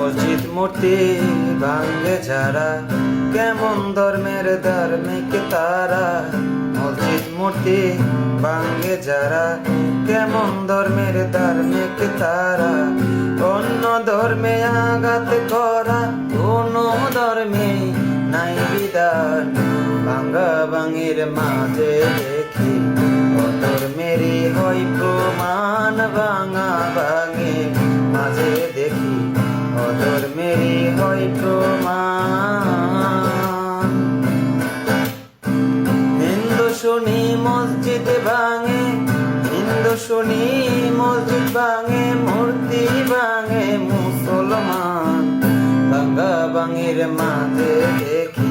মসজিদ মূর্তি ভাঙ্গে যারা, কেমন ধর্মের ধার্মিক তারা। মসজিদ মূর্তি ভাঙ্গে যারা, কেমন ধর্মের ধার্মিক তারা। অন্য ধর্মে আঘাত করা, কোন ধর্মে নাই বিধান। ভাঙ্গা ভাঙির মাঝে দেখি অধর্মেরই হয় প্রমাণ। ভাঙা ভাঙে মাঝে দেখি অধর্মেরই হয় প্রমাণ। হিন্দু শুনি মসজিদ ভাঙে, হিন্দু শুনি মসজিদ ভাঙে, মূর্তি ভাঙে মুসলমান। ভাঙ্গা ভাঙির মাঝে দেখি